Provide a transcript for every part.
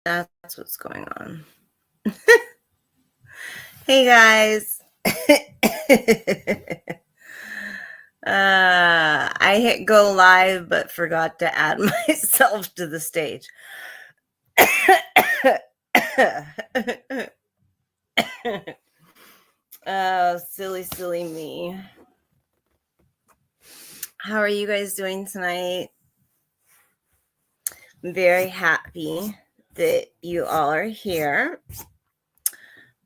That's what's going on. Hey guys. I hit go live but forgot to add myself to the stage. Oh, silly me. How are you guys doing tonight? I'm very happy that you all are here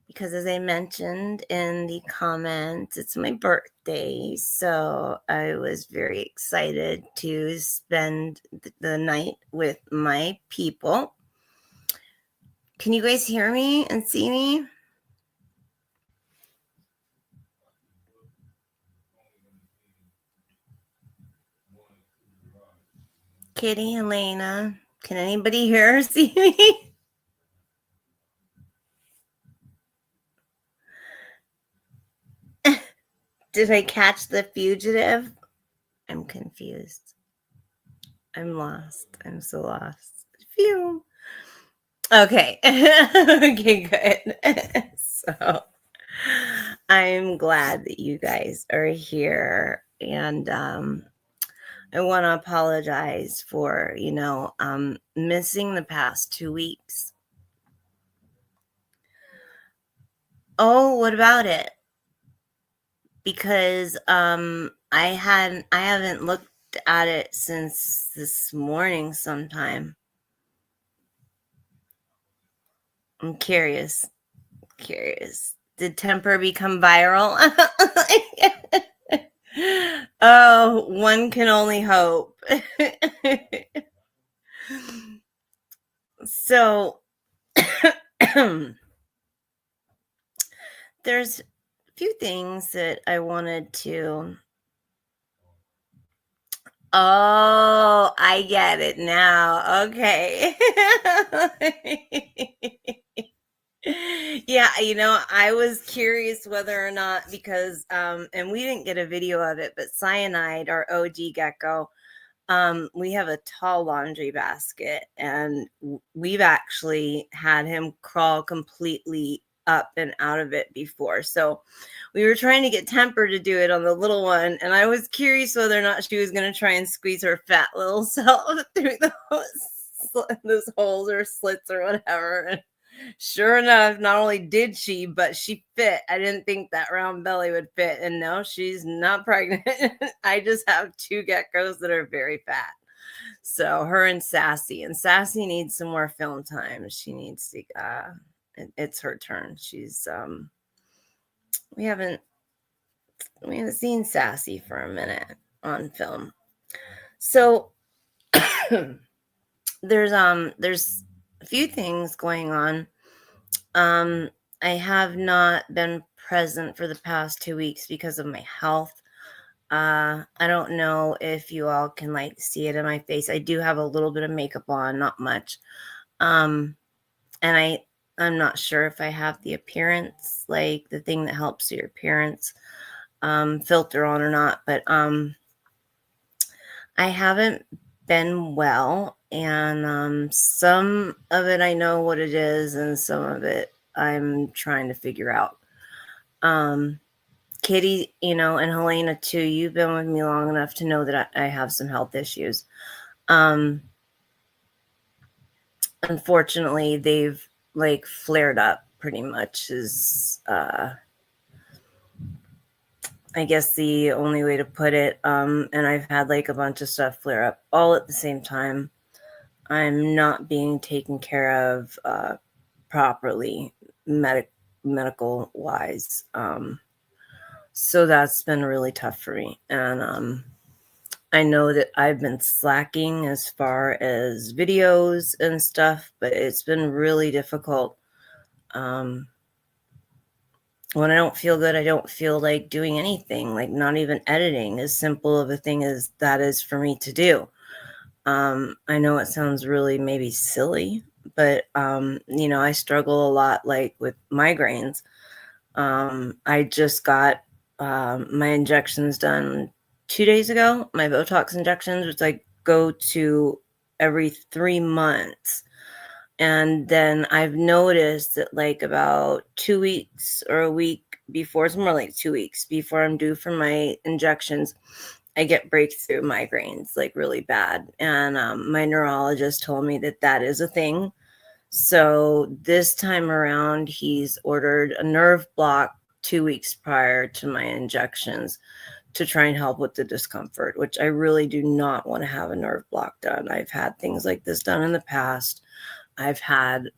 because, as I mentioned in the comments, it's my birthday, so I was very excited to spend the night with my people. Can you guys hear me and see me? Kitty, Elena, can anybody hear or see me? Did I catch the fugitive? I'm confused. I'm lost. I'm so lost. Phew. Okay. Okay, good. So I'm glad that you guys are here. And I want to apologize for, missing the past 2 weeks. Oh, what about it? Because I haven't looked at it since this morning sometime. I'm curious. Did temper become viral? Oh, one can only hope. So there's a few things that I wanted to. Oh, I get it now. Okay. Yeah, I was curious whether or not, because and we didn't get a video of it, but Cyanide, our OG gecko, we have a tall laundry basket, and we've actually had him crawl completely up and out of it before. So we were trying to get Temper to do it on the little one, and I was curious whether or not she was going to try and squeeze her fat little self through those holes or slits or whatever. And sure enough, not only did she, but she fit. I didn't think that round belly would fit. And no, she's not pregnant. I just have 2 geckos that are very fat. So her and Sassy needs some more film time. She needs to, it's her turn. She's, we haven't seen Sassy for a minute on film. So there's a few things going on. I have not been present for the past 2 weeks because of my health. I don't know if you all can see it in my face. I do have a little bit of makeup on, not much. And I'm not sure if I have the appearance, like the thing that helps your appearance, filter on or not, but I haven't been well, and some of it I know what it is, and some of it I'm trying to figure out. Kitty, and Helena too, you've been with me long enough to know that I have some health issues. Unfortunately, they've flared up pretty much, is I guess the only way to put it. And I've had a bunch of stuff flare up all at the same time. I'm not being taken care of properly medical wise. So that's been really tough for me. And I know that I've been slacking as far as videos and stuff, but it's been really difficult. When I don't feel good, I don't feel like doing anything, not even editing, as simple of a thing as that is for me to do. I know it sounds really maybe silly, but I struggle a lot with migraines. I just got my injections done 2 days ago, my Botox injections, which I go to every 3 months. And then I've noticed that like about 2 weeks or a week before, it's more like 2 weeks before I'm due for my injections, I get breakthrough migraines like really bad. And my neurologist told me that that is a thing. So this time around, he's ordered a nerve block 2 weeks prior to my injections to try and help with the discomfort, which I really do not want to have a nerve block done. I've had things like this done in the past. I've had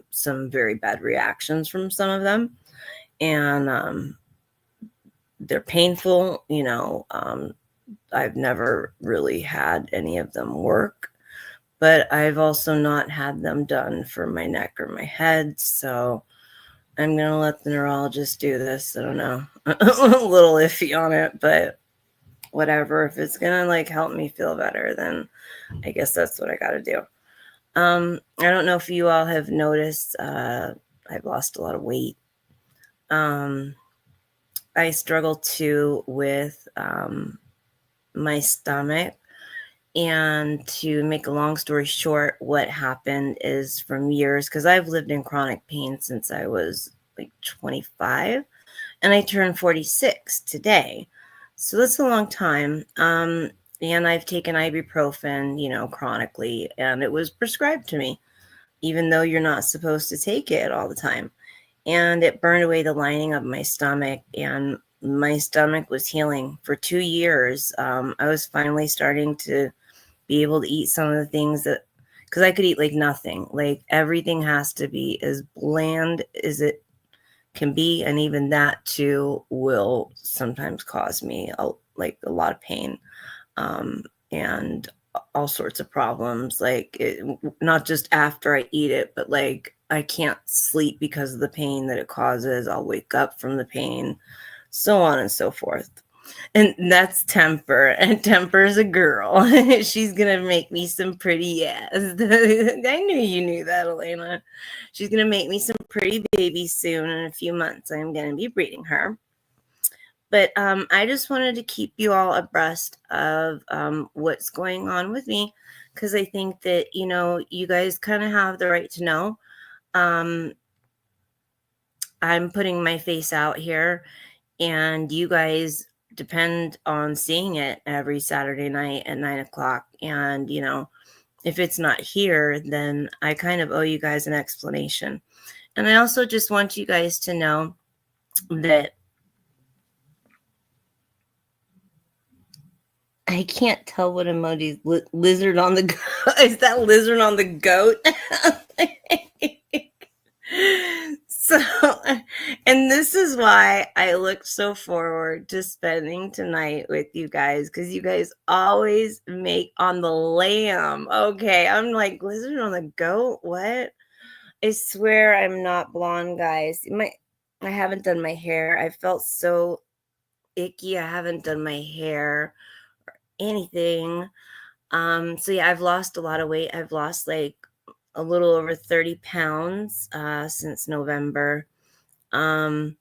some very bad reactions from some of them, and they're painful. I've never really had any of them work, but I've also not had them done for my neck or my head. So I'm going to let the neurologist do this. I don't know. A little iffy on it, but whatever. If it's going to like help me feel better, then I guess that's what I got to do. I don't know if you all have noticed, I've lost a lot of weight. I struggle too with my stomach. And to make a long story short, what happened is from years, because I've lived in chronic pain since I was like 25, and I turned 46 today. So that's a long time. And I've taken ibuprofen, chronically, and it was prescribed to me, even though you're not supposed to take it all the time. And it burned away the lining of my stomach, and my stomach was healing for 2 years. I was finally starting to be able to eat some of the things that, because I could eat like nothing. Like everything has to be as bland as it can be, and even that too will sometimes cause me a lot of pain, and all sorts of problems. Like not just after I eat it, but like I can't sleep because of the pain that it causes. I'll wake up from the pain, so on and so forth. And that's Temper. And Temper is a girl. She's going to make me some pretty ass. I knew you knew that, Elena. She's going to make me some pretty babies soon. In a few months, I'm going to be breeding her. But I just wanted to keep you all abreast of what's going on with me, because I think that, you guys kind of have the right to know. I'm putting my face out here, and you guys depend on seeing it every Saturday night at 9:00. And, if it's not here, then I kind of owe you guys an explanation. And I also just want you guys to know that I can't tell what emoji lizard on the goat. Is that lizard on the goat? So, and this is why I look so forward to spending tonight with you guys, because you guys always make on the lamb. Okay, I'm like, lizard on the goat? What? I swear I'm not blonde, guys. I haven't done my hair. I felt so icky. I haven't done my hair or anything. So yeah, I've lost a lot of weight. I've lost like a little over 30 pounds since November. There's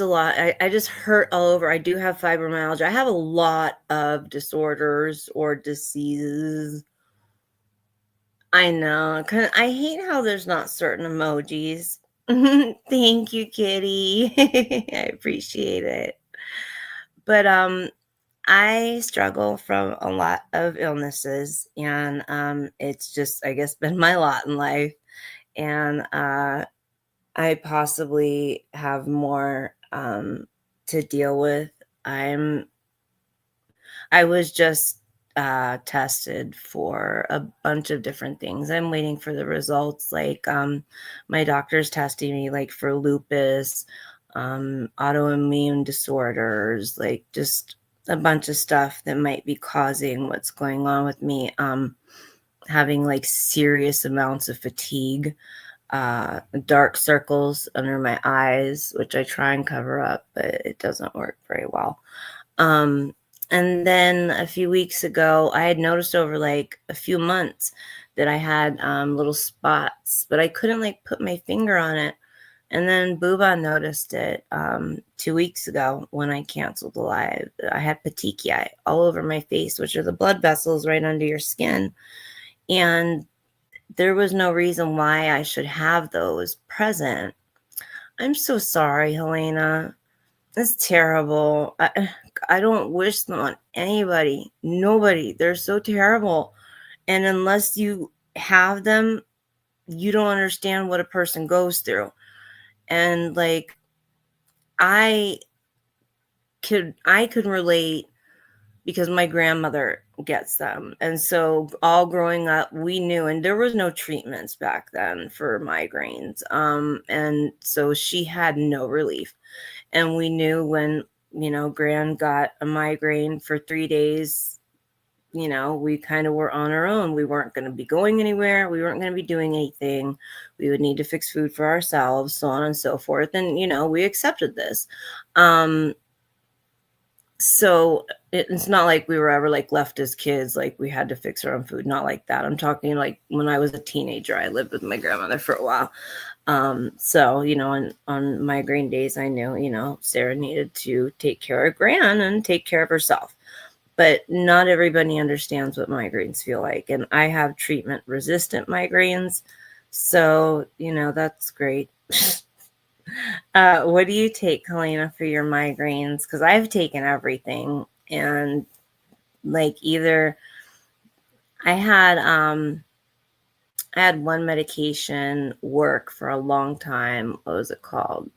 a lot. I just hurt all over. I do have fibromyalgia. I have a lot of disorders or diseases. I know. I hate how there's not certain emojis. Thank you, Kitty. I appreciate it. But I struggle from a lot of illnesses, and it's just, I guess, been my lot in life. And I possibly have more to deal with. I was just tested for a bunch of different things. I'm waiting for the results. Like my doctor's testing me like for lupus, autoimmune disorders, like just a bunch of stuff that might be causing what's going on with me. Having like serious amounts of fatigue, dark circles under my eyes, which I try and cover up, but it doesn't work very well. And then a few weeks ago, I had noticed over like a few months that I had little spots, but I couldn't like put my finger on it. And then Booba noticed it 2 weeks ago when I canceled the live. I had petechiae all over my face, which are the blood vessels right under your skin. And there was no reason why I should have those present. I'm so sorry, Helena. It's terrible. I don't wish them on anybody. Nobody. They're so terrible. And unless you have them, you don't understand what a person goes through. And like I could relate because my grandmother gets them. And so all growing up, we knew, and there was no treatments back then for migraines. And so she had no relief. And we knew when, Gran got a migraine for 3 days, we kind of were on our own. We weren't going to be going anywhere. We weren't going to be doing anything. We would need to fix food for ourselves, so on and so forth. And, we accepted this. So it's not like we were ever like left as kids, like we had to fix our own food. Not like that. I'm talking like when I was a teenager, I lived with my grandmother for a while. So, on migraine days, I knew, Sarah needed to take care of Gran and take care of herself. But not everybody understands what migraines feel like. And I have treatment resistant migraines. So, that's great. What do you take, Helena, for your migraines? Because I've taken everything, and like either I had one medication work for a long time. What was it called?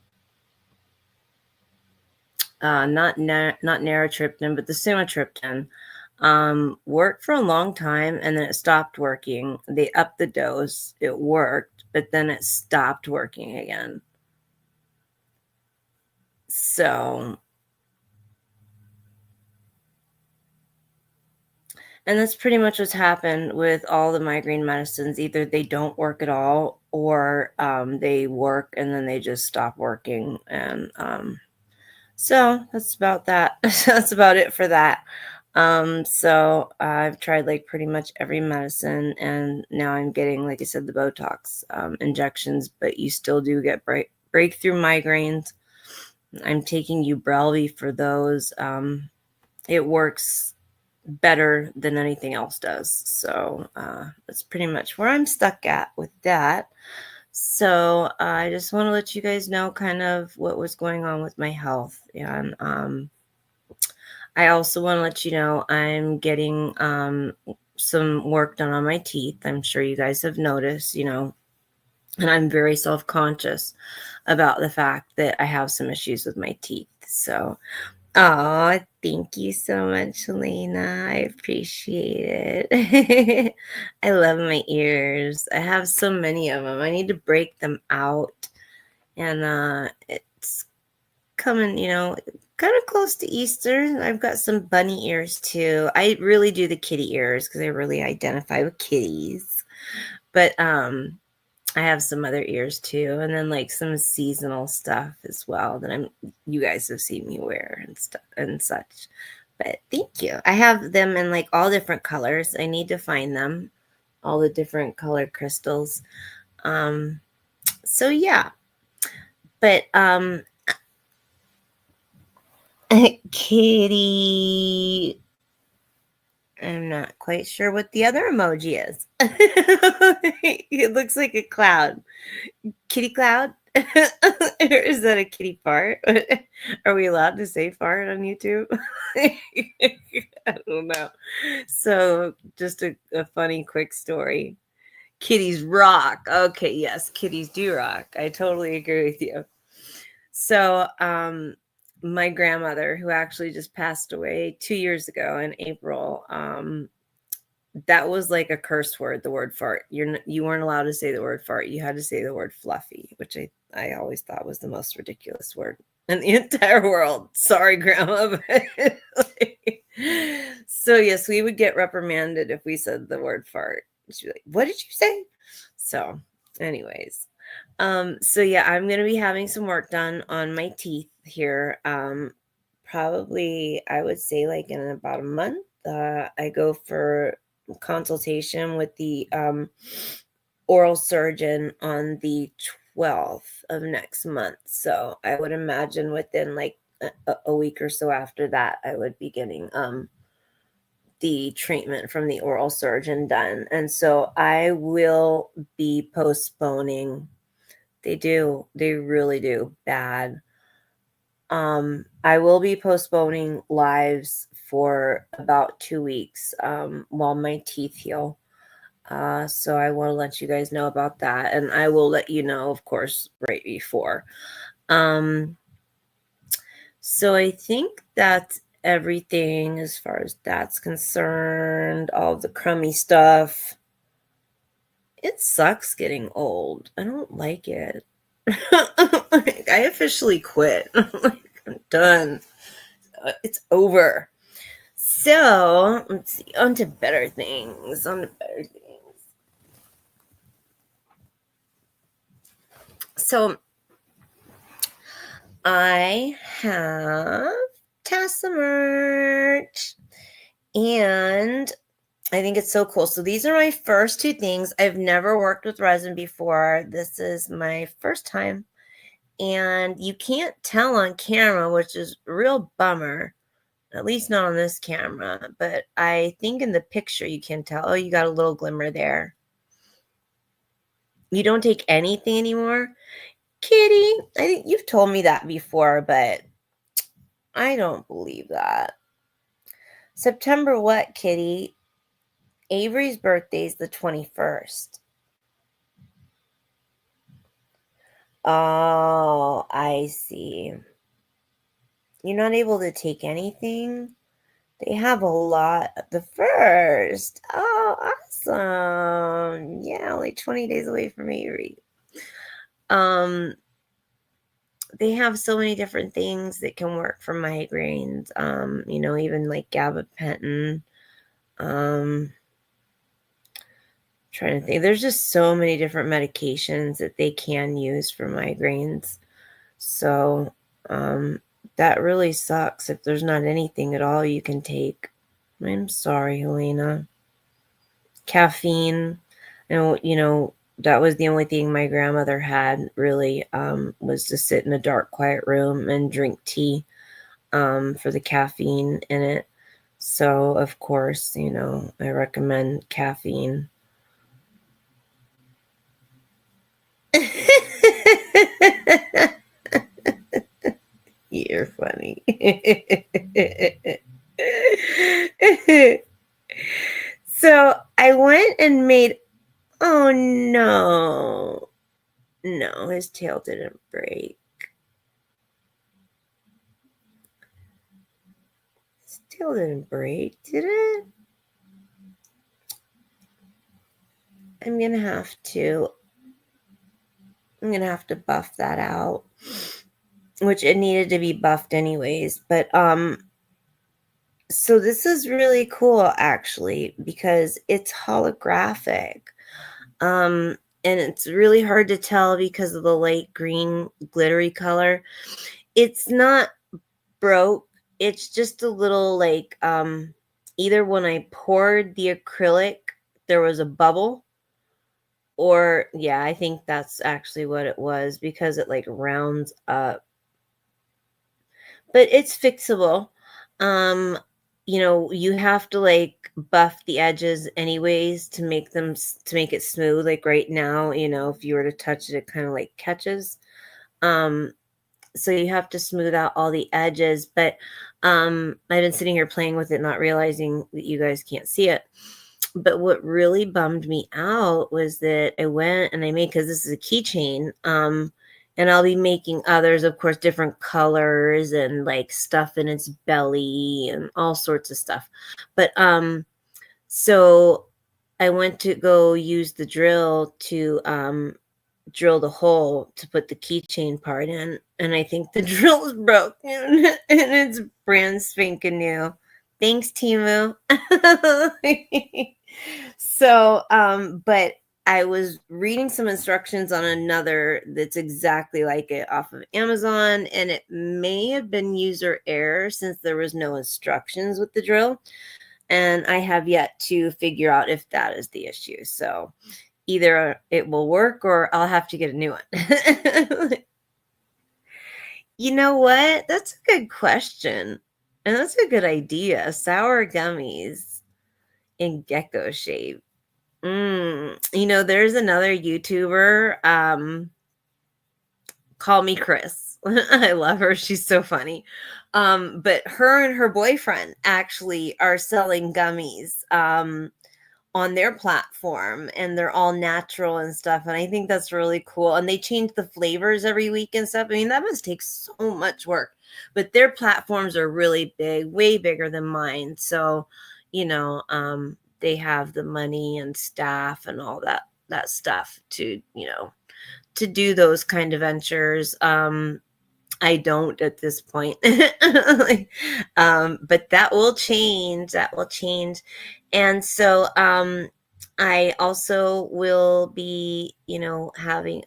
Not naratriptan, but the sumatriptan. Worked for a long time, and then it stopped working. They upped the dose. It worked, but then it stopped working again. So, and that's pretty much what's happened with all the migraine medicines. Either they don't work at all, or they work and then they just stop working. And so that's about that. That's about it for that. So I've tried like pretty much every medicine, and now I'm getting, like I said, the Botox injections, but you still do get breakthrough migraines. I'm taking Ubrelvy for those. It works better than anything else does. So that's pretty much where I'm stuck at with that. So I just want to let you guys know kind of what was going on with my health. And I also want to let you know I'm getting some work done on my teeth. I'm sure you guys have noticed, and I'm very self-conscious about the fact that I have some issues with my teeth. So oh, thank you so much, Lena. I appreciate it. I love my ears. I have so many of them. I need to break them out. And it's coming, kind of close to Easter. I've got some bunny ears too. I really do the kitty ears because I really identify with kitties. But I have some other ears too, and then like some seasonal stuff as well that you guys have seen me wear and stuff and such. But thank you. I have them in like all different colors. I need to find them, all the different color crystals. So yeah. But kitty, I'm not quite sure what the other emoji is. It looks like a cloud. Kitty cloud? Or is that a kitty fart? Are we allowed to say fart on YouTube? I don't know. So just a funny quick story. Kitties rock. Okay, yes, kitties do rock. I totally agree with you. So my grandmother, who actually just passed away 2 years ago in April, that was like a curse word, the word fart. You weren't allowed to say the word fart. You had to say the word fluffy, which I always thought was the most ridiculous word in the entire world. Sorry, Grandma. So yes, we would get reprimanded if we said the word fart. She'd be like, "What did you say?" So anyways, so yeah, I'm going to be having some work done on my teeth here. Probably I would say like in about a month. I go for consultation with the oral surgeon on the 12th of next month. So I would imagine within like a week or so after that, I would be getting the treatment from the oral surgeon done. And so I will be postponing. They do. They really do bad. I will be postponing lives for about 2 weeks while my teeth heal. So I want to let you guys know about that. And I will let you know, of course, right before. So I think that's everything as far as that's concerned. All the crummy stuff. It sucks getting old. I don't like it. I officially quit. I'm done. It's over. So let's see. On to better things. So I have Tasa merch, and I think it's so cool. So these are my first two things. I've never worked with resin before. This is my first time, and you can't tell on camera, which is a real bummer. At least not on this camera, but I think in the picture you can tell. Oh, you got a little glimmer there. You don't take anything anymore? Kitty, I think you've told me that before, but I don't believe that. September what, Kitty? Avery's birthday is the 21st. Oh, I see. You're not able to take anything? They have a lot the first. Oh, awesome. Yeah, like 20 days away from Avery. They have so many different things that can work for migraines. Even like gabapentin. Trying to think. There's just so many different medications that they can use for migraines. So that really sucks if there's not anything at all you can take. I'm sorry, Helena. Caffeine. That was the only thing my grandmother had really, was to sit in a dark, quiet room and drink tea for the caffeine in it. So, of course, I recommend caffeine. You're funny. So I went and made, oh no. No, his tail didn't break. His tail didn't break, did it? I'm gonna have to buff that out, which it needed to be buffed anyways. But so this is really cool actually because it's holographic. And it's really hard to tell because of the light green glittery color. It's not broke. It's just a little like either when I poured the acrylic there was a bubble, or yeah, I think that's actually what it was because it like rounds up. But it's fixable. You have to like buff the edges anyways to make it smooth. Like right now, if you were to touch it, it kind of like catches. So you have to smooth out all the edges. But I've been sitting here playing with it, not realizing that you guys can't see it. But what really bummed me out was that I went and I made, because this is a keychain, and I'll be making others, of course, different colors and like stuff in its belly and all sorts of stuff. But so I went to go use the drill to drill the hole to put the keychain part in, and I think the drill is broken and it's brand spanking new. Thanks, Timu. So, but I was reading some instructions on another that's exactly like it off of Amazon, and it may have been user error since there was no instructions with the drill, and I have yet to figure out if that is the issue. So either it will work or I'll have to get a new one. You know what? That's a good question. And that's a good idea. Sour gummies. in gecko shape. There's another YouTuber, call me Chris. I love her. She's so funny. But her and her boyfriend actually are selling gummies on their platform, and they're all natural and stuff. And I think that's really cool. And they change the flavors every week and stuff. I mean, that must take so much work. But their platforms are really big, way bigger than mine. So, they have the money and staff and all that stuff to do those kind of ventures. I don't at this point. Like, but that will change. That will change. And so I also will be, having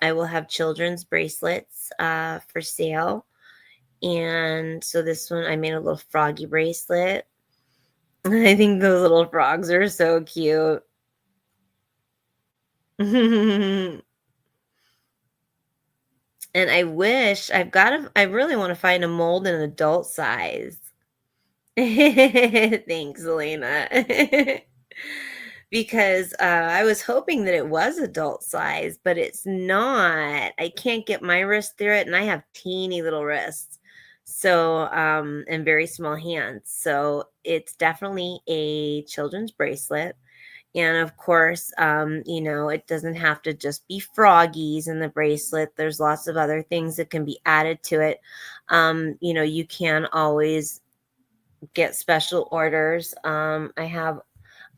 I will have children's bracelets for sale. And so this one I made a little froggy bracelet. I think those little frogs are so cute. And I wish I really want to find a mold in an adult size. Thanks, Elena. Because I was hoping that it was adult size, but it's not. I can't get my wrist through it, and I have teeny little wrists. So, and very small hands. So it's definitely a children's bracelet. And of course, it doesn't have to just be froggies in the bracelet. There's lots of other things that can be added to it. You can always get special orders. I have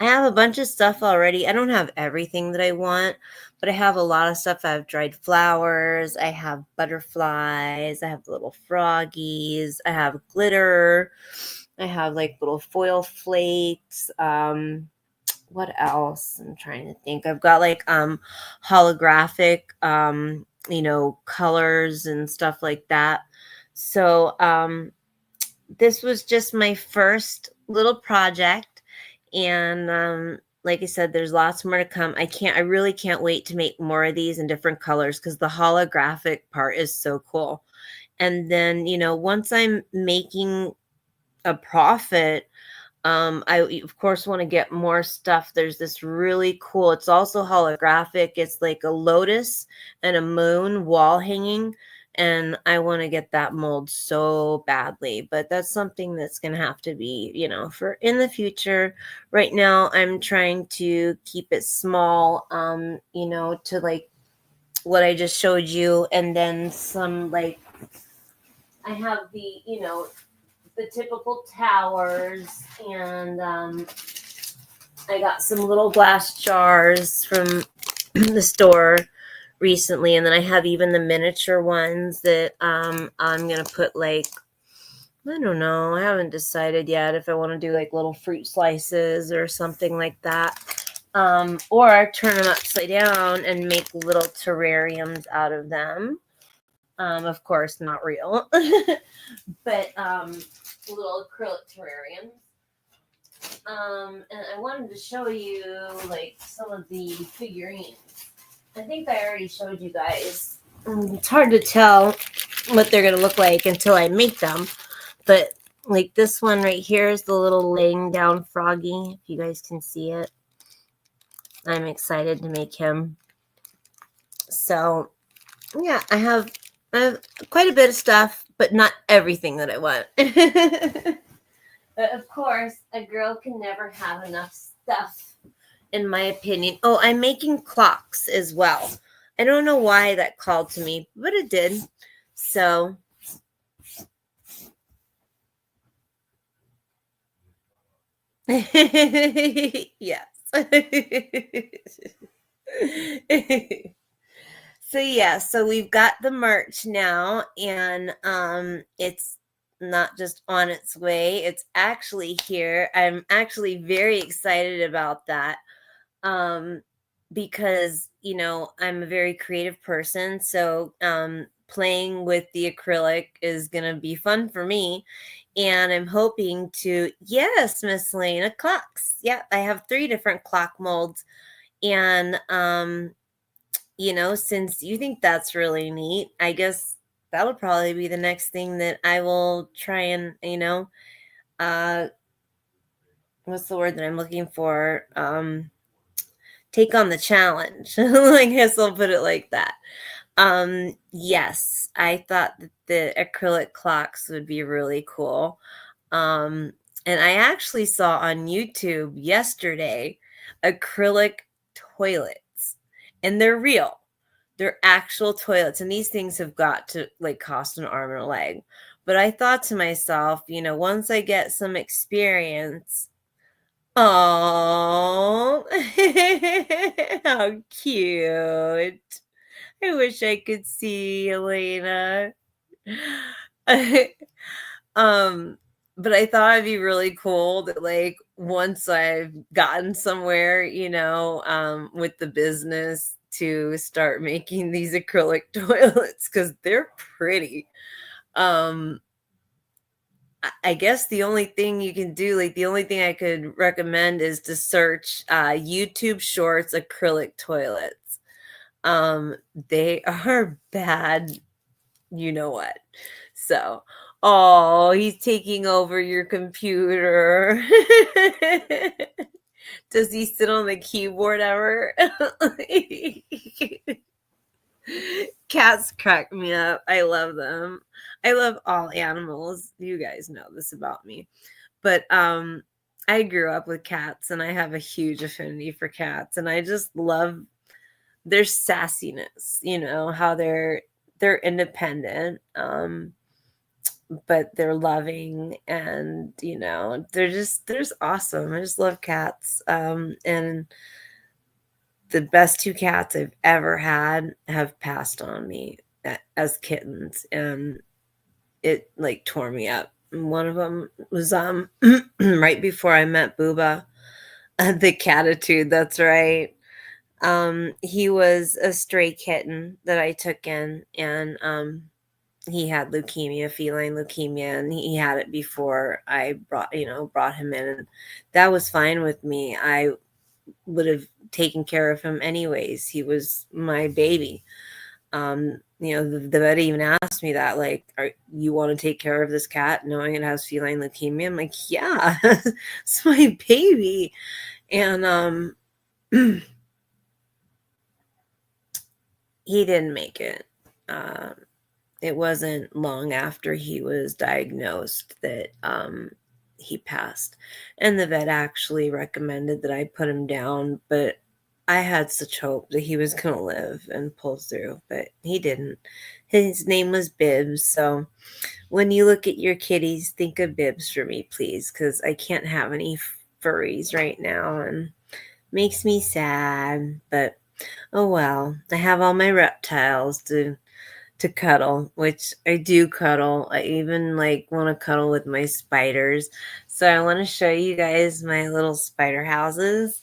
a bunch of stuff already. I don't have everything that I want, but I have a lot of stuff. I have dried flowers, I have butterflies, I have little froggies, I have glitter, I have like little foil flakes. What else? I'm trying to think. I've got like holographic colors and stuff like that. So this was just my first little project, and like I said, there's lots more to come. I really can't wait to make more of these in different colors, because the holographic part is so cool. And then once I'm making a profit, I of course want to get more stuff. There's this really cool, it's also holographic. It's like a lotus and a moon wall hanging, and I want to get that mold so badly. But that's something that's going to have to be, for in the future. Right now I'm trying to keep it small, to like what I just showed you, and then some like I have the typical towers, and I got some little glass jars from the store recently, and then I have even the miniature ones that I'm gonna put like, I don't know, I haven't decided yet if I want to do like little fruit slices or something like that, or turn them upside down and make little terrariums out of them. Of course, not real, but little acrylic terrariums. And I wanted to show you like some of the figurines. I think I already showed you guys. It's hard to tell what they're going to look like until I make them. But like this one right here is the little laying down froggy, if you guys can see it. I'm excited to make him. So yeah, I have quite a bit of stuff, but not everything that I want. But of course, a girl can never have enough stuff, in my opinion. Oh, I'm making clocks as well. I don't know why that called to me, but it did. So yes. So yeah, so we've got the merch now, and it's not just on its way, it's actually here. I'm actually very excited about that. Because I'm a very creative person, so playing with the acrylic is gonna be fun for me. And I'm hoping to, yes, Miss Lena, clocks. Yeah, I have 3 different clock molds. And since you think that's really neat, I guess that'll probably be the next thing that I will try and, uh, what's the word that I'm looking for? Take on the challenge. I guess I'll put it like that. Yes, I thought that the acrylic clocks would be really cool. Um, and I actually saw on YouTube yesterday acrylic toilets, and they're real. They're actual toilets, and these things have got to like cost an arm and a leg. But I thought to myself, once I get some experience, oh, how cute. I wish I could see Elena. Um, but I thought it'd be really cool that like once I've gotten somewhere, with the business to start making these acrylic toilets because they're pretty. Um, I guess the only thing you can do, like the only thing I could recommend is to search YouTube Shorts acrylic toilets. They are bad, you know what. So, oh, he's taking over your computer. Does he sit on the keyboard ever? Cats crack me up. I love them. I love all animals. You guys know this about me. But I grew up with cats and I have a huge affinity for cats and I just love their sassiness, how they're independent. But they're loving and they're awesome. I just love cats. And the best two cats I've ever had have passed on me as kittens, and it like tore me up. And one of them was right before I met Booba, the Catitude. That's right. He was a stray kitten that I took in, and he had leukemia, feline leukemia, and he had it before I brought him in, and that was fine with me. I would have taken care of him anyways. He was my baby. The vet even asked me that, like, you want to take care of this cat knowing it has feline leukemia? I'm like, yeah, it's my baby. And he didn't make it. It wasn't long after he was diagnosed that he passed. And the vet actually recommended that I put him down, but I had such hope that he was going to live and pull through, but he didn't. His name was Bibbs. So when you look at your kitties, think of Bibbs for me, please, because I can't have any furries right now and makes me sad. But oh well, I have all my reptiles to cuddle, which I do cuddle. I even like want to cuddle with my spiders. So I want to show you guys my little spider houses.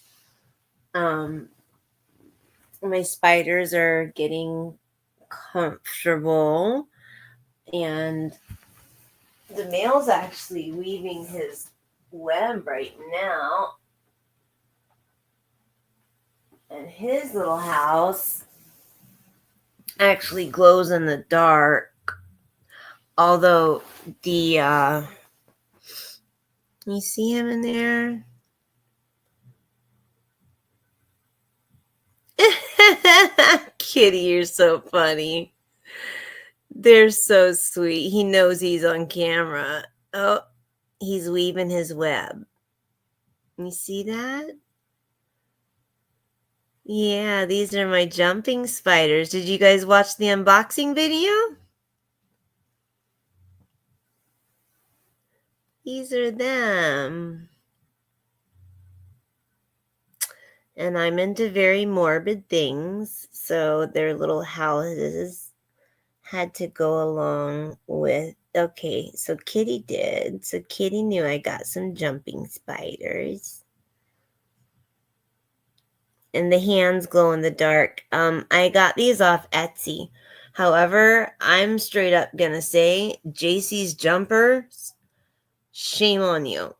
My spiders are getting comfortable, and the male's actually weaving his web right now. And his little house actually glows in the dark. Although you see him in there? Kitty, you're so funny. They're so sweet. He knows he's on camera. Oh, he's weaving his web. You see that? Yeah, these are my jumping spiders. Did you guys watch the unboxing video? These are them. And I'm into very morbid things, so their little houses had to go along with. Okay, so Kitty did. So Kitty knew I got some jumping spiders. And the hands glow in the dark. I got these off Etsy. However, I'm straight up gonna say JC's jumpers, shame on you.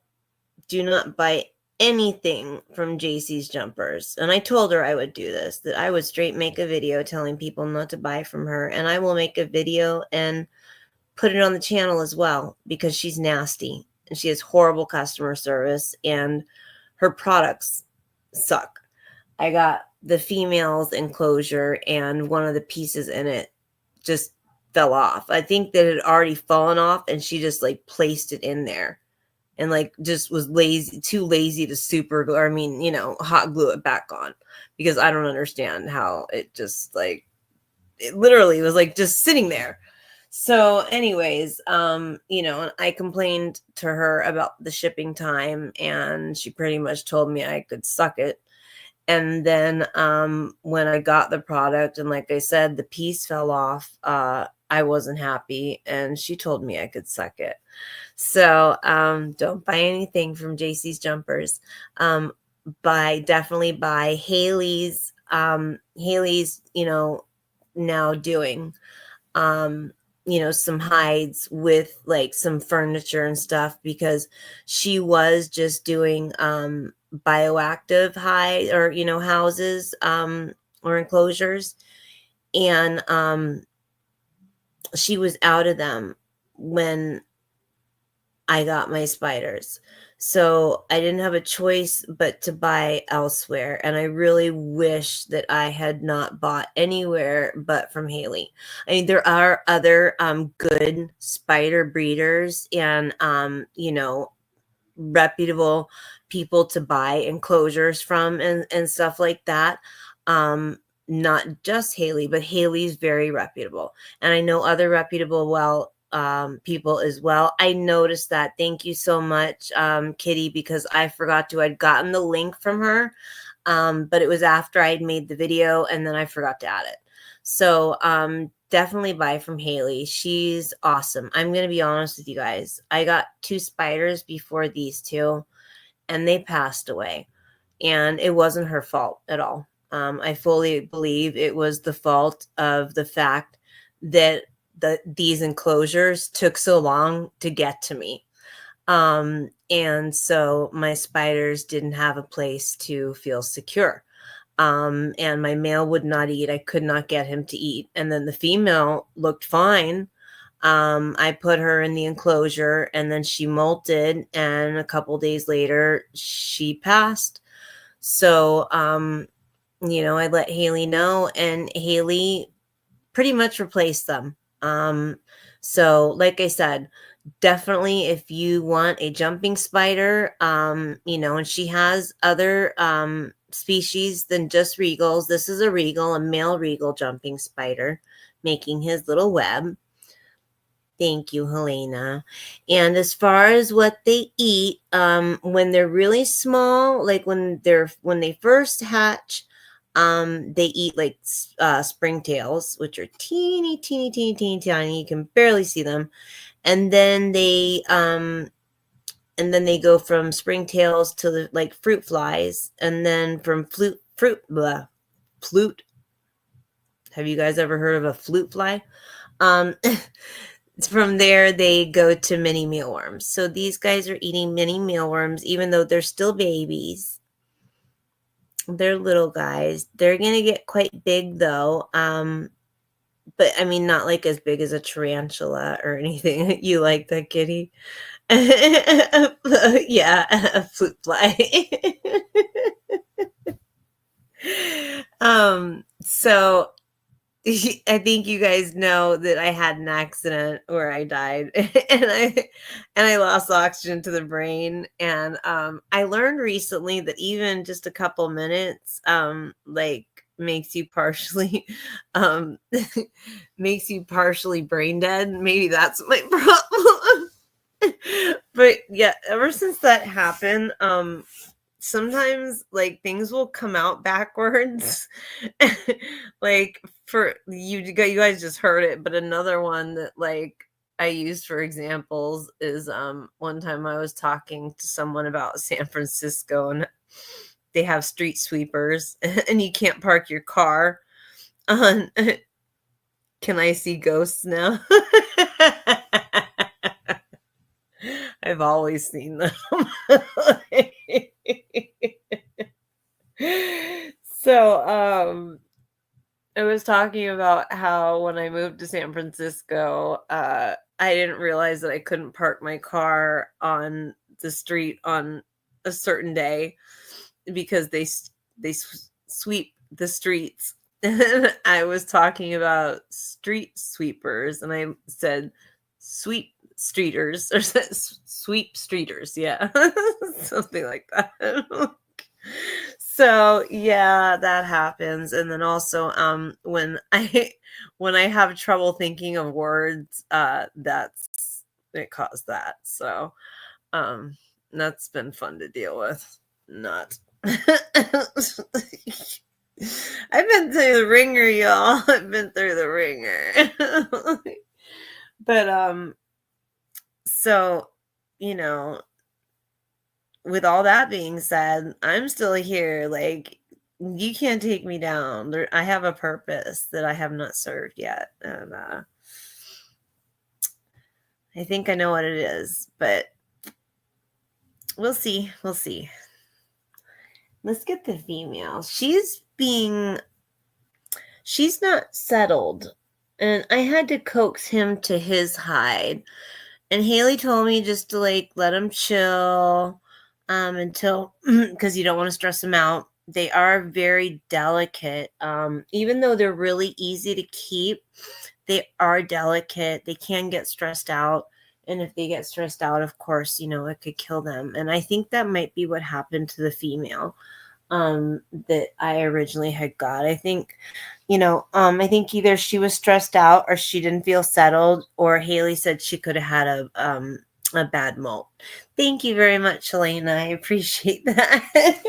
Do not buy anything from JC's jumpers. And I told her I would do this, that I would straight make a video telling people not to buy from her. And I will make a video and put it on the channel as well because she's nasty. and she has horrible customer service, and her products suck. I got the female's enclosure, and one of the pieces in it just fell off. I think that it had already fallen off, and she just like placed it in there and like just was too lazy to super glue, or I mean, hot glue it back on, because I don't understand how it just like, it literally was like just sitting there. So anyways, I complained to her about the shipping time, and she pretty much told me I could suck it. And then when I got the product, and like I said, the piece fell off, I wasn't happy, and she told me I could suck it. So don't buy anything from JC's Jumpers. Definitely buy Haley's. Haley's, now doing some hides with like some furniture and stuff, because she was just doing bioactive hide, or houses, or enclosures, and she was out of them when I got my spiders. So I didn't have a choice but to buy elsewhere. And I really wish that I had not bought anywhere but from Haley. I mean, there are other good spider breeders, and reputable people to buy enclosures from, and stuff like that. Not just Haley, but Haley's very reputable. And I know other reputable people as well. I noticed that. Thank you so much, Kitty, because I forgot to. I'd gotten the link from her, but it was after I'd made the video, and then I forgot to add it. So definitely buy from Haley. She's awesome. I'm going to be honest with you guys. I got 2 spiders before these 2, and they passed away. And it wasn't her fault at all. I fully believe it was the fault of the fact that these enclosures took so long to get to me. And so my spiders didn't have a place to feel secure. And my male would not eat. I could not get him to eat. And then the female looked fine. I put her in the enclosure, and then she molted, and a couple days later she passed. So, I let Haley know, and Haley pretty much replaced them. So like I said, definitely if you want a jumping spider, and she has other species than just regals. This is a regal, a male regal jumping spider, making his little web. Thank you, Helena. And as far as what they eat, when they're really small, like when they first hatch, they eat like springtails, which are teeny, teeny, teeny, teeny, tiny. You can barely see them. And then they go from springtails to like fruit flies, and then from flute. Have you guys ever heard of a flute fly? From there, they go to mini mealworms. So these guys are eating mini mealworms, even though they're still babies. They're little guys. They're going to get quite big, though. But, I mean, not like as big as a tarantula or anything. You like that, Kitty? Yeah, a fruit fly. So I think you guys know that I had an accident where I died, and I lost oxygen to the brain. And I learned recently that even just a couple minutes like makes you partially makes you partially brain dead. Maybe that's my problem. But yeah, ever since that happened, sometimes like things will come out backwards. Like for you guys just heard it, but another one that like I used for examples is one time I was talking to someone about San Francisco, and they have street sweepers and you can't park your car on Can I see ghosts now? I've always seen them. So, I was talking about how when I moved to San Francisco, I didn't realize that I couldn't park my car on the street on a certain day because they sweep the streets. And I was talking about street sweepers, and I said sweep streeters or sweep streeters, yeah, something like that. So yeah, that happens. And then also when I when I have trouble thinking of words, that's it caused that. So um that's been fun to deal with. Not I've been through the ringer, y'all. I've been through the ringer. But so you know, with all that being said, I'm still here. Like, you can't take me down. I have a purpose that I have not served yet. And I think I know what it is, but we'll see. We'll see. Let's get the female. She's not settled. And I had to coax him to his hide. And Haley told me just to like let him chill until, because you don't want to stress them out. They are very delicate. Even though they're really easy to keep, they are delicate. They can get stressed out. And if they get stressed out, of course, it could kill them. And I think that might be what happened to the female that I originally had got. I think, I think either she was stressed out or she didn't feel settled, or Haley said she could have had a bad molt. Thank you very much, Elena. I appreciate that.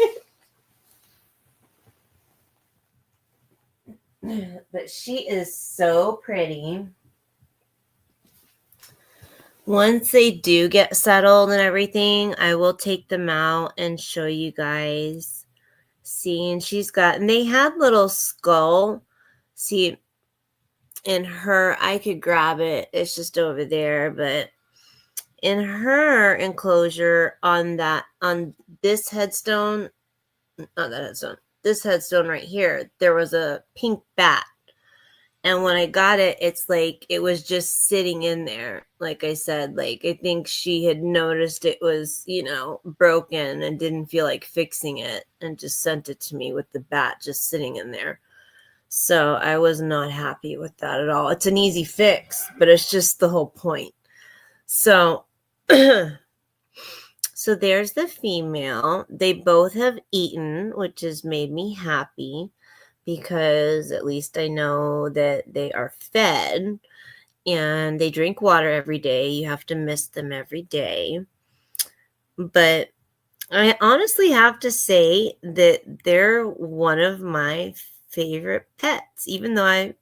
But she is so pretty. Once they do get settled and everything, I will take them out and show you guys. See, and they had little skull. See, in her, I could grab it. It's just over there, but in her enclosure on this headstone, not that headstone, this headstone right here, there was a pink bat. And when I got it, it's like it was just sitting in there. Like I said, like I think she had noticed it was, broken and didn't feel like fixing it and just sent it to me with the bat just sitting in there. So I was not happy with that at all. It's an easy fix, but it's just the whole point. So, so there's the female. They both have eaten, which has made me happy, because at least I know that they are fed and they drink water every day. You have to mist them every day. But I honestly have to say that they're one of my favorite pets, even though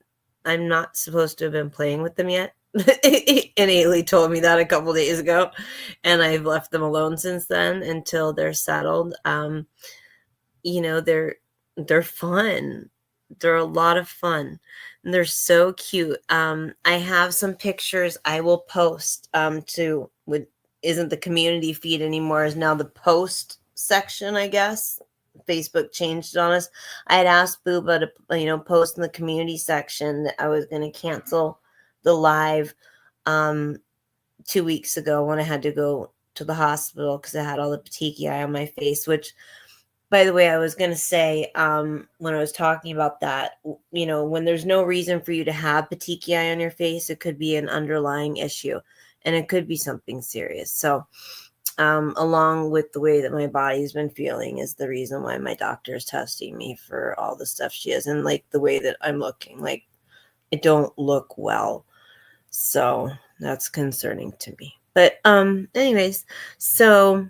I'm not supposed to have been playing with them yet. And Ailey told me that a couple days ago, and I've left them alone since then until they're settled. They're fun. They're a lot of fun. And they're so cute. I have some pictures I will post isn't the community feed anymore, is now the post section, I guess. Facebook changed it on us. I had asked Booba to post in the community section that I was going to cancel the live 2 weeks ago when I had to go to the hospital because I had all the petechiae on my face, which, by the way, I was going to say when I was talking about that, when there's no reason for you to have petechiae on your face, it could be an underlying issue and it could be something serious. So along with the way that my body's been feeling is the reason why my doctor is testing me for all the stuff she has, and like the way that I'm looking, like I don't look well. So that's concerning to me. But anyways, so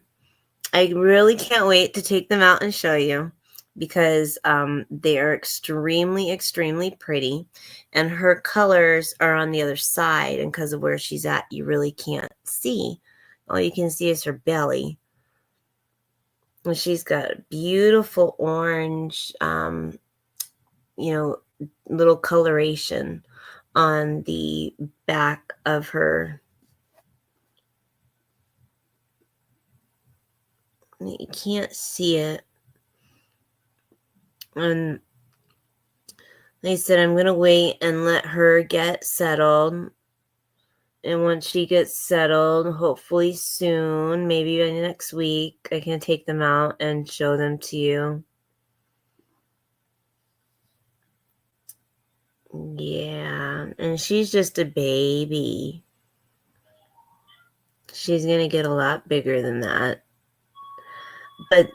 I really can't wait to take them out and show you, because they are extremely, extremely pretty, and her colors are on the other side, and because of where she's at, you really can't see. All you can see is her belly. And she's got beautiful orange, little coloration on the back of her. You can't see it. And they said I'm going to wait and let her get settled And once she gets settled, hopefully soon, maybe by next week, I can take them out and show them to you. Yeah, and she's just a baby. She's going to get a lot bigger than that. But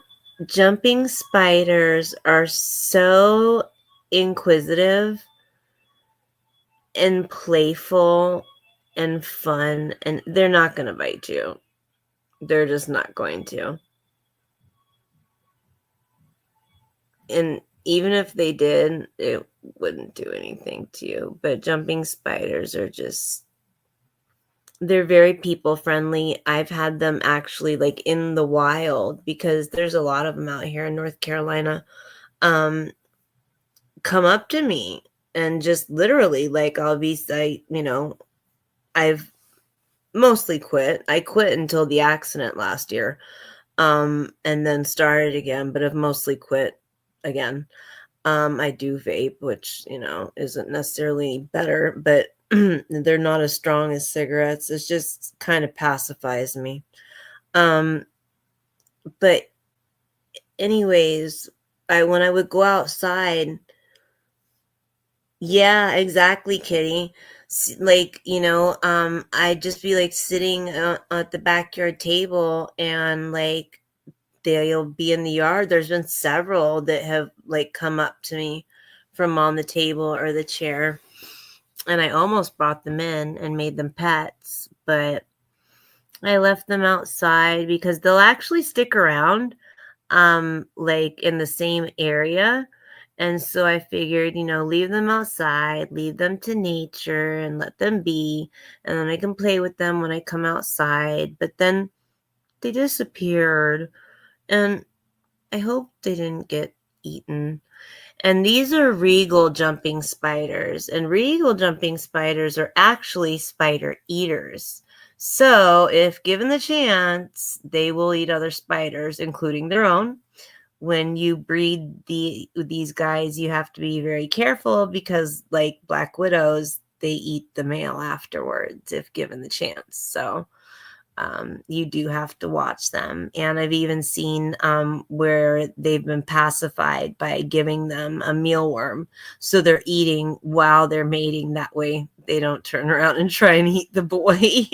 jumping spiders are so inquisitive and playful and fun, and they're not going to bite you. They're just not going to. And even if they did, it wouldn't do anything to you. But jumping spiders are just, they're very people friendly. I've had them actually like in the wild, because there's a lot of them out here in North Carolina, come up to me and just literally, like, I've mostly quit. I quit until the accident last year, and then started again, but I've mostly quit again. I do vape, which, isn't necessarily better, but they're not as strong as cigarettes. It just kind of pacifies me. But anyways, when I would go outside, yeah, exactly, Kitty. Like, I'd just be like sitting at the backyard table, and like they'll be in the yard. There's been several that have like come up to me from on the table or the chair, and I almost brought them in and made them pets, but I left them outside because they'll actually stick around, like in the same area. And so I figured, leave them outside, leave them to nature and let them be. And then I can play with them when I come outside. But then they disappeared. And I hope they didn't get eaten. And these are regal jumping spiders. And regal jumping spiders are actually spider eaters. So if given the chance, they will eat other spiders, including their own. When you breed these guys, you have to be very careful, because like black widows, they eat the male afterwards if given the chance. So you do have to watch them. And I've even seen where they've been pacified by giving them a mealworm, so they're eating while they're mating. That way they don't turn around and try and eat the boy.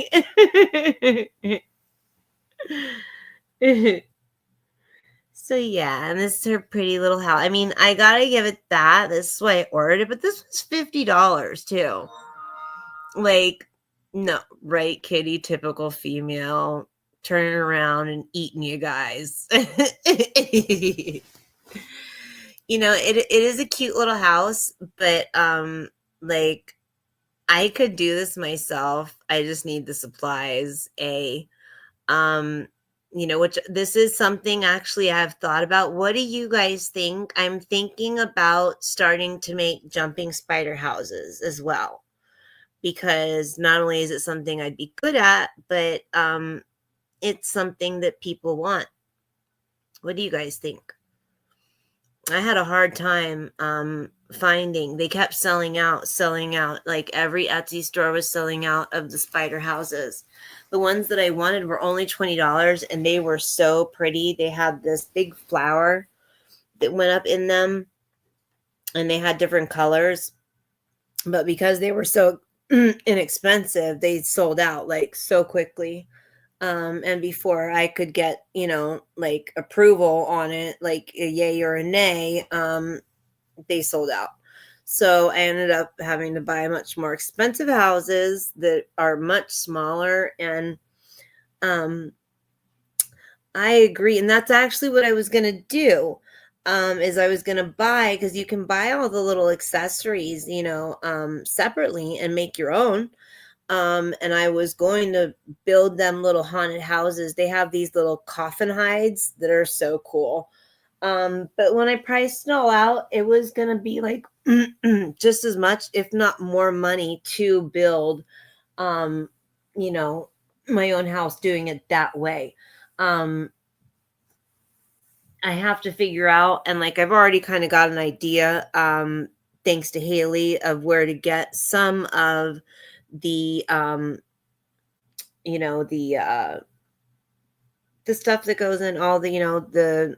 So yeah, and this is her pretty little house. I mean, I gotta give it that. This is why I ordered it, but this was $50 too. Like, no, right, Kitty, typical female, turning around and eating you guys. It is a cute little house, but like, I could do this myself. I just need the supplies. Which this is something actually I've thought about. What do you guys think? I'm thinking about starting to make jumping spider houses as well, because not only is it something I'd be good at, but it's something that people want. What do you guys think? I had a hard time finding. They kept selling out. Like every Etsy store was selling out of the spider houses. The ones that I wanted were only $20, and they were so pretty. They had this big flower that went up in them, and they had different colors. But because they were so inexpensive, they sold out like so quickly. And before I could get, like approval on it, like a yay or a nay, they sold out. So I ended up having to buy much more expensive houses that are much smaller. And I agree. And that's actually what I was going to do, is I was going to buy, because you can buy all the little accessories, separately and make your own. And I was going to build them little haunted houses. They have these little coffin hides that are so cool. But when I priced it all out, it was going to be like just as much, if not more money to build, my own house doing it that way. I have to figure out, and like I've already kind of got an idea, thanks to Haley, of where to get some of the the stuff that goes in all the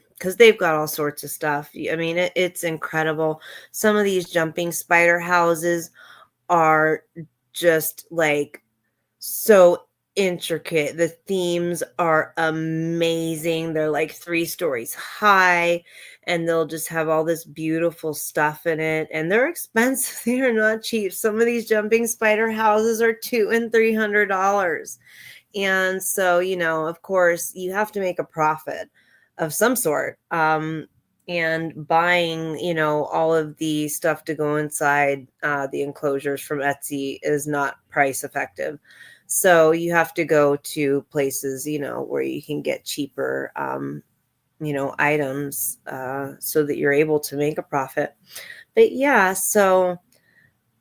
because they've got all sorts of stuff. I mean, it's incredible. Some of these jumping spider houses are just like so intricate. The themes are amazing. They're like 3 stories high, and they'll just have all this beautiful stuff in it. And they're expensive. They are not cheap. Some of these jumping spider houses are $200 and $300. And so, of course, you have to make a profit of some sort. And buying, all of the stuff to go inside the enclosures from Etsy is not price effective. So you have to go to places, where you can get cheaper, items so that you're able to make a profit. But yeah, so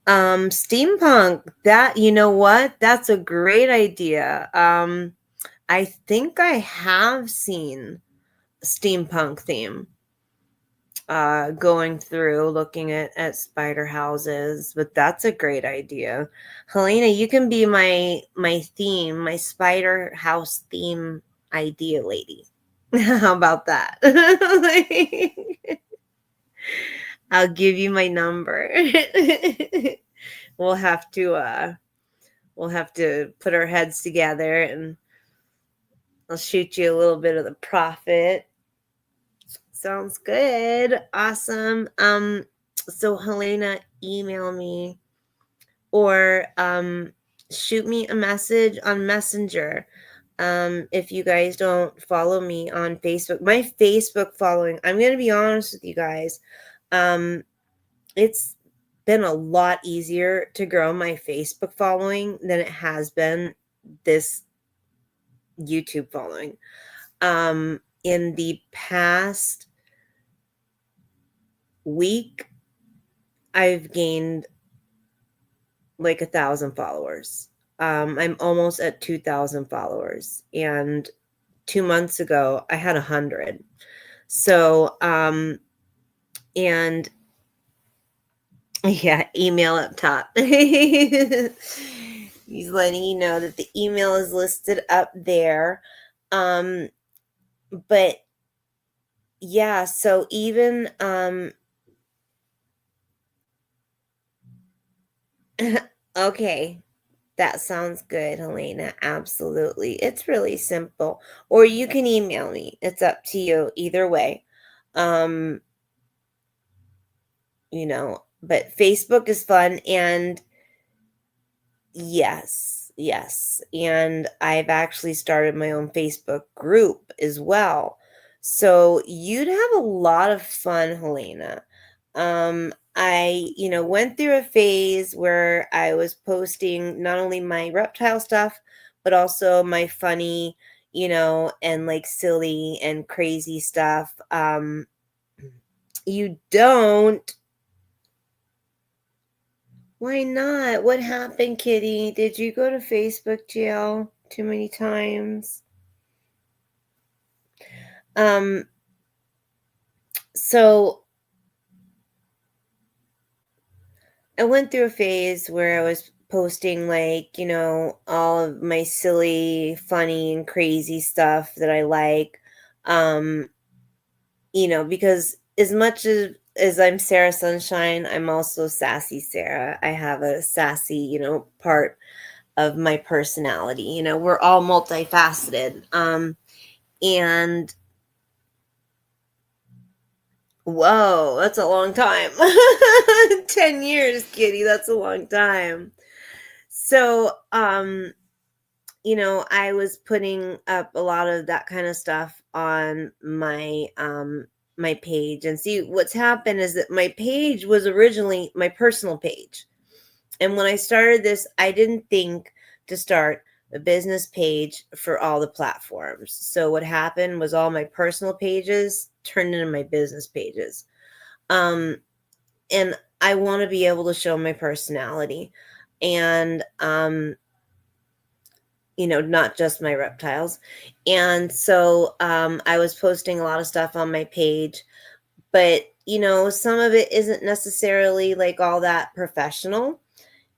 steampunk, that, you know what? That's a great idea. I think I have seen a steampunk theme going through looking at spider houses, but that's a great idea. Helena, you can be my spider house theme idea lady. How about that? I'll give you my number. we'll have to put our heads together, and I'll shoot you a little bit of the profit. Sounds good. Awesome. So Helena, email me or shoot me a message on Messenger. If you guys don't follow me on Facebook, my Facebook following, I'm going to be honest with you guys. It's been a lot easier to grow my Facebook following than it has been this YouTube following. In the past week, I've gained like 1,000 followers. I'm almost at 2,000 followers, and 2 months ago I had 100. So, and yeah, email up top. He's letting you know that the email is listed up there. But yeah, so even okay, that sounds good, Helena. Absolutely. It's really simple. Or you can email me. It's up to you either way. Um, but Facebook is fun, and yes. And I've actually started my own Facebook group as well. So you'd have a lot of fun, Helena. I, went through a phase where I was posting not only my reptile stuff, but also my funny, and like silly and crazy stuff. You don't. Why not? What happened, Kitty? Did you go to Facebook jail too many times? So I went through a phase where I was posting like, all of my silly, funny, and crazy stuff that I like. Because as much as I'm Sarah Sunshine, I'm also Sassy Sarah. I have a sassy, part of my personality. We're all multifaceted. And whoa, that's a long time. 10 years, Kitty, that's a long time. So, I was putting up a lot of that kind of stuff on my my page. And see, what's happened is that my page was originally my personal page. And when I started this, I didn't think to start a business page for all the platforms. So what happened was all my personal pages turned into my business pages. And I want to be able to show my personality, and not just my reptiles. And so I was posting a lot of stuff on my page, but some of it isn't necessarily like all that professional.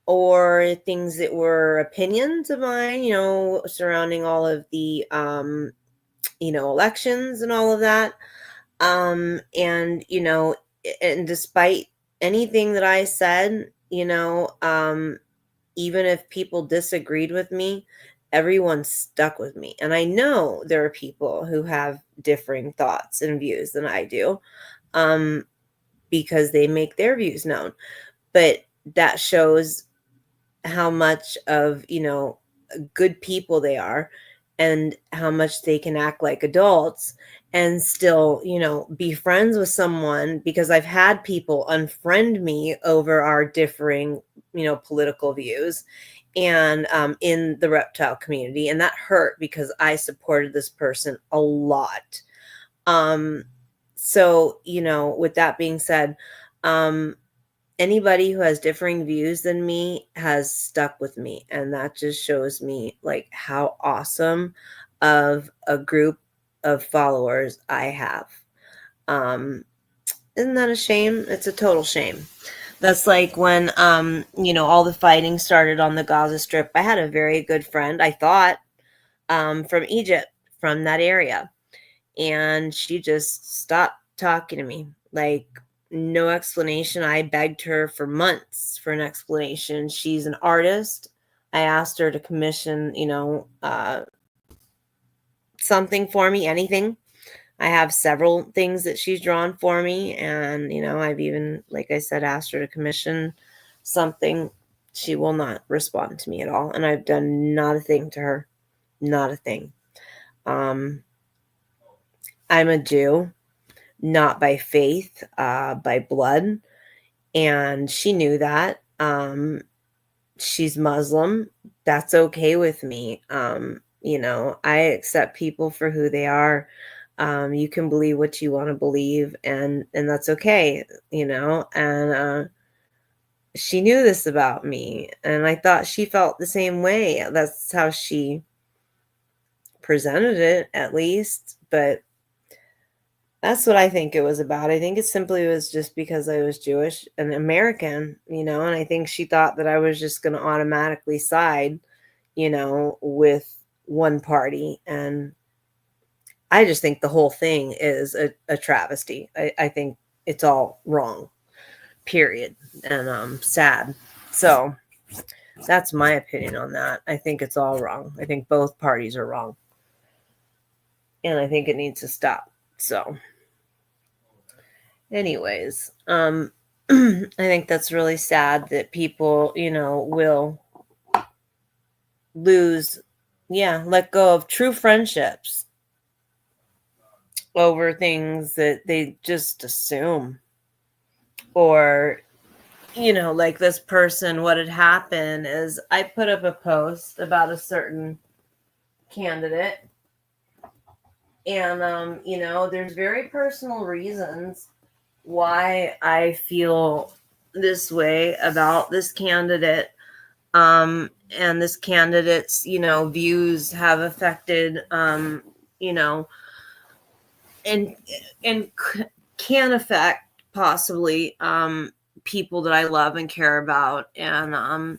or things that were opinions of mine, surrounding all of the, elections and all of that. And, and despite anything that I said, even if people disagreed with me, everyone stuck with me. And I know there are people who have differing thoughts and views than I do, um, because they make their views known. But that shows how much of, good people they are, and how much they can act like adults and still, be friends with someone, because I've had people unfriend me over our differing, political views, and in the reptile community, and that hurt because I supported this person a lot. um so, with that being said, um anybody who has differing views than me has stuck with me, and that just shows me like how awesome of a group of followers I have. um isn't that a shame? It's a total shame. That's like when all the fighting started on the Gaza Strip. I had a very good friend, I thought, from Egypt, from that area, and she just stopped talking to me. Like, no explanation. I begged her for months for an explanation. She's an artist. I asked her to commission, something for me, anything. I have several things that she's drawn for me, and I've even, like I said, asked her to commission something. She will not respond to me at all, and I've done not a thing to her. Not a thing. I'm a Jew, not by faith, by blood. And she knew that. She's Muslim. That's okay with me. I accept people for who they are. You can believe what you want to believe, and that's okay, and she knew this about me, and I thought she felt the same way. That's how she presented it, at least. But that's what I think it was about. I think it simply was just because I was Jewish and American, and I think she thought that I was just going to automatically side, with one party. And I just think the whole thing is a travesty. I think it's all wrong, period. And sad. So that's my opinion on that. I think it's all wrong. I think both parties are wrong. And I think it needs to stop. So anyways, I think that's really sad that people, will let go of true friendships over things that they just assume. Or, like this person, what had happened is I put up a post about a certain candidate, and there's very personal reasons why I feel this way about this candidate. And this candidate's, views have affected, and can affect possibly people that I love and care about, and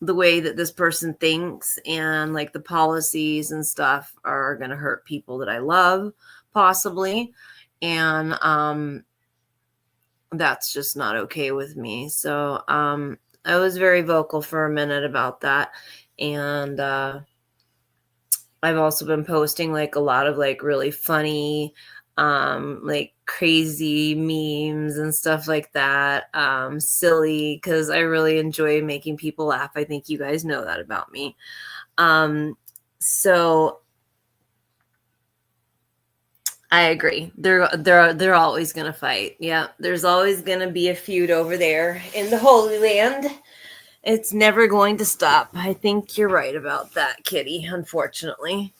the way that this person thinks and like the policies and stuff are going to hurt people that I love, possibly. And that's just not okay with me. So I was very vocal for a minute about that. And I've also been posting like a lot of like really funny, like crazy memes and stuff like that. Silly, because I really enjoy making people laugh. I think you guys know that about me. So I agree. They're always gonna fight. Yeah, there's always gonna be a feud over there in the Holy Land. It's never going to stop. I think you're right about that, Kitty, unfortunately.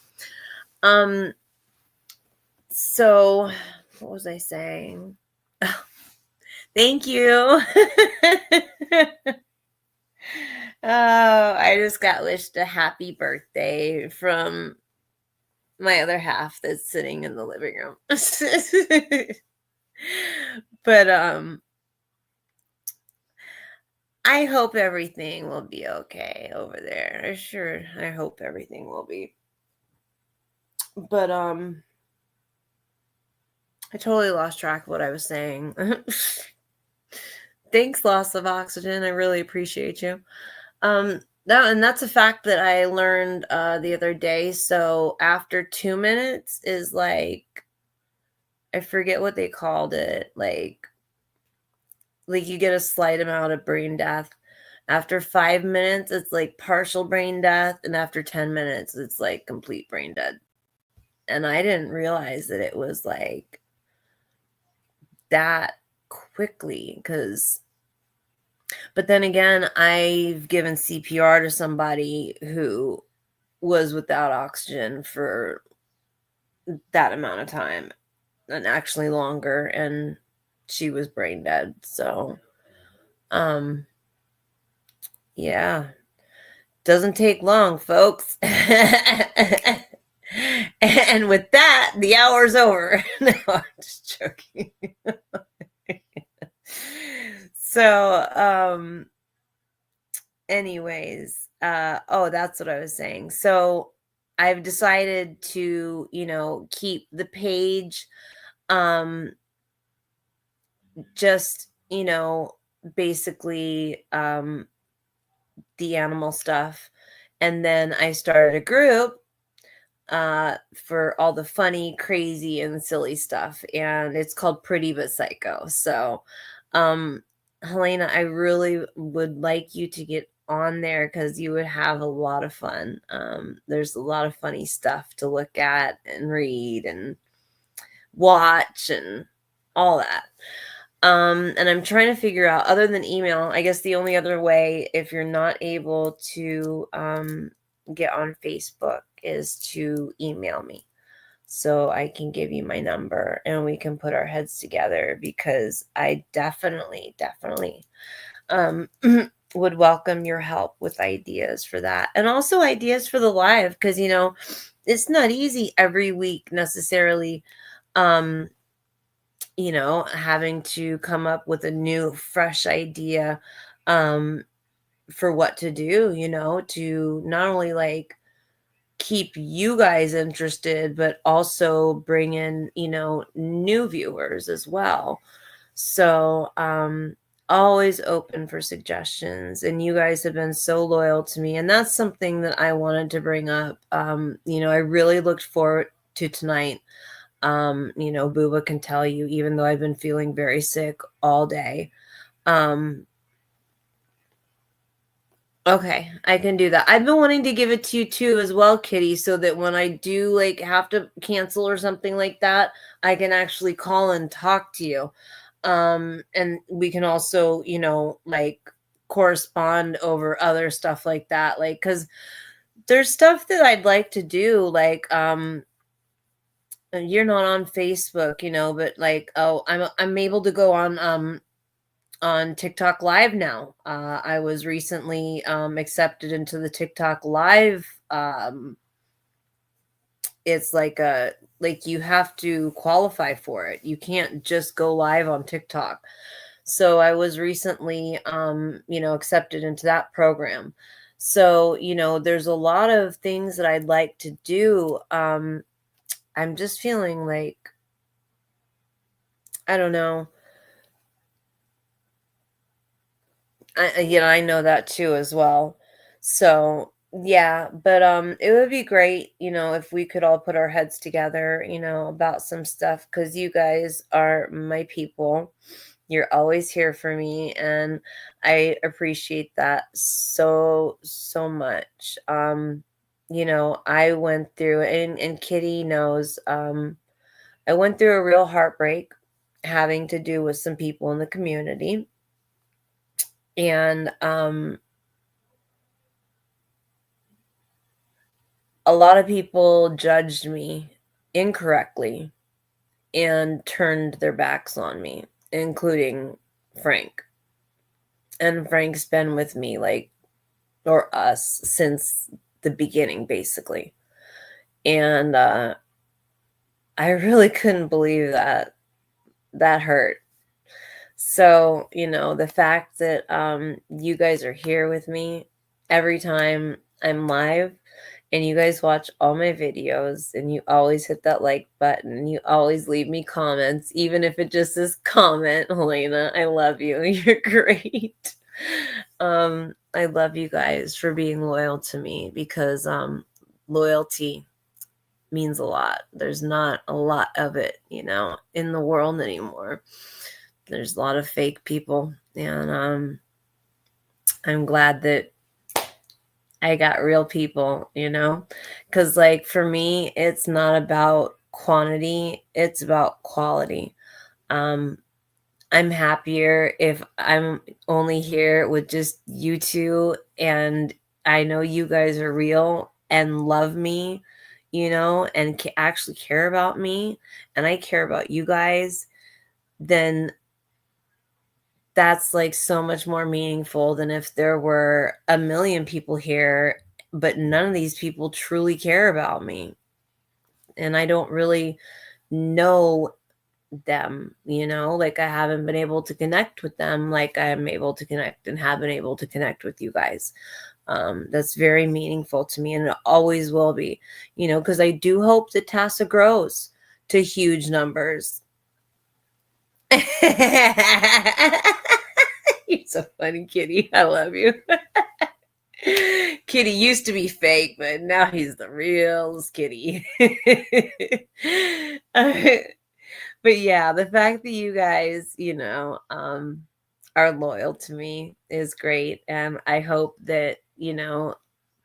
So what was I saying? Thank you. Oh, I just got wished a happy birthday from my other half that's sitting in the living room. But I hope everything will be okay over there. I hope everything will be. But I totally lost track of what I was saying. Thanks, loss of oxygen. I really appreciate you. That's a fact that I learned the other day. So after 2 minutes is like, I forget what they called it. Like you get a slight amount of brain death. After 5 minutes, it's like partial brain death, and after 10 minutes, it's like complete brain dead. And I didn't realize that it was like that quickly, but then again, I've given CPR to somebody who was without oxygen for that amount of time, and actually longer, and she was brain dead. So yeah, doesn't take long, folks. And with that, the hour's over. No, I'm just joking. So anyways, that's what I was saying. So I've decided to, keep the page just, basically the animal stuff. And then I started a group for all the funny, crazy, and silly stuff. And it's called Pretty But Psycho. So, Helena, I really would like you to get on there because you would have a lot of fun. There's a lot of funny stuff to look at and read and watch and all that. And I'm trying to figure out, other than email, I guess the only other way, if you're not able to get on Facebook, is to email me so I can give you my number and we can put our heads together, because I definitely would welcome your help with ideas for that, and also ideas for the live, because it's not easy every week necessarily having to come up with a new fresh idea for what to do, to not only like keep you guys interested, but also bring in, new viewers as well. So, always open for suggestions, and you guys have been so loyal to me, and that's something that I wanted to bring up. I really looked forward to tonight. Booba can tell you, even though I've been feeling very sick all day. Okay, I can do that. I've been wanting to give it to you too as well, Kitty, so that when I do have to cancel or something like that, I can actually call and talk to you. And we can also, correspond over other stuff like that. Cause there's stuff that I'd like to do, you're not on Facebook, but I'm able to go on TikTok Live now. I was recently accepted into the TikTok Live. It's like you have to qualify for it. You can't just go live on TikTok. So I was recently accepted into that program. So, there's a lot of things that I'd like to do. I'm just feeling like, I don't know. I know that too as well. So yeah, but it would be great, if we could all put our heads together, about some stuff, because you guys are my people. You're always here for me, and I appreciate that so much. I went through, and Kitty knows, I went through a real heartbreak having to do with some people in the community. And a lot of people judged me incorrectly and turned their backs on me, including Frank. And Frank's been with me, or us, since the beginning, basically. And I really couldn't believe that. That hurt. So, the fact that you guys are here with me every time I'm live, and you guys watch all my videos, and you always hit that like button, you always leave me comments, even if it just says comment. Helena, I love you. You're great. I love you guys for being loyal to me, because loyalty means a lot. There's not a lot of it, in the world anymore. There's a lot of fake people, and I'm glad that I got real people, because like for me, it's not about quantity, it's about quality. Um, I'm happier if I'm only here with just you two, and I know you guys are real and love me, and actually care about me, and I care about you guys. Then that's like so much more meaningful than if there were a million people here, but none of these people truly care about me. And I don't really know them, like I haven't been able to connect with them like I'm able to connect and have been able to connect with you guys. That's very meaningful to me, and it always will be, because I do hope that Tasa grows to huge numbers. You're so funny, Kitty. I love you. Kitty used to be fake, but now he's the real Kitty. But yeah, the fact that you guys, are loyal to me is great. And I hope that,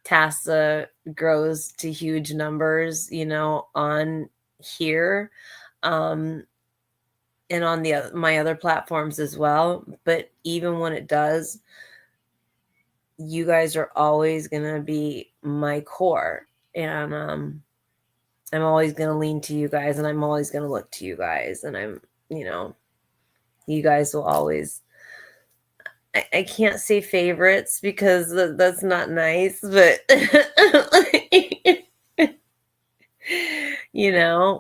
Tasa grows to huge numbers, on here. And on my other platforms as well. But even when it does, you guys are always gonna be my core, and I'm always gonna lean to you guys, and I'm always gonna look to you guys, and you guys will always. I can't say favorites because that's not nice, but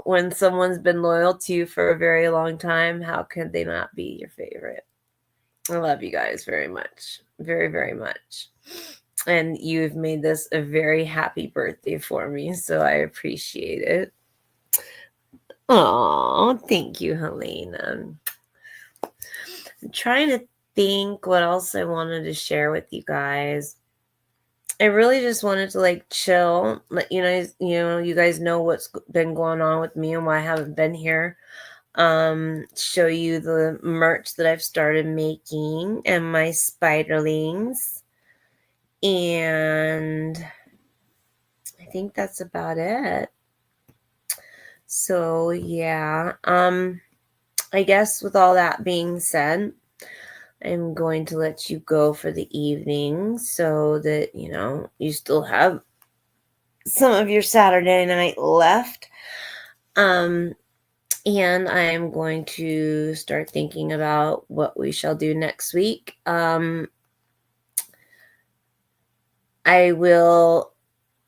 when someone's been loyal to you for a very long time, how could they not be your favorite? I love you guys very much. Very, very much. And you've made this a very happy birthday for me, so I appreciate it. Oh, thank you, Helena. I'm trying to think what else I wanted to share with you guys. I really just wanted to like chill, let you guys know what's been going on with me and why I haven't been here. Show you the merch that I've started making and my spiderlings. And I think that's about it. So yeah, I guess with all that being said, I'm going to let you go for the evening so that, you still have some of your Saturday night left. And I'm going to start thinking about what we shall do next week. I will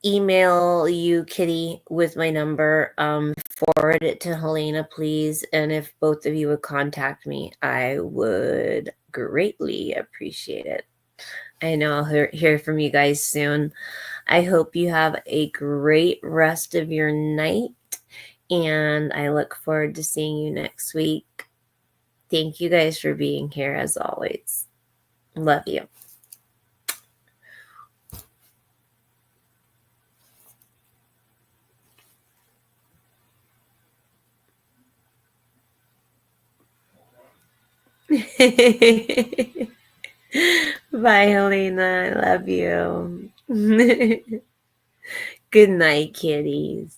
email you, Kitty, with my number. Forward it to Helena, please. And if both of you would contact me, I would greatly appreciate it. I know I'll hear from you guys soon. I hope you have a great rest of your night, and I look forward to seeing you next week. Thank you guys for being here as always. Love you. Bye, Helena. I love you. Good night, kitties.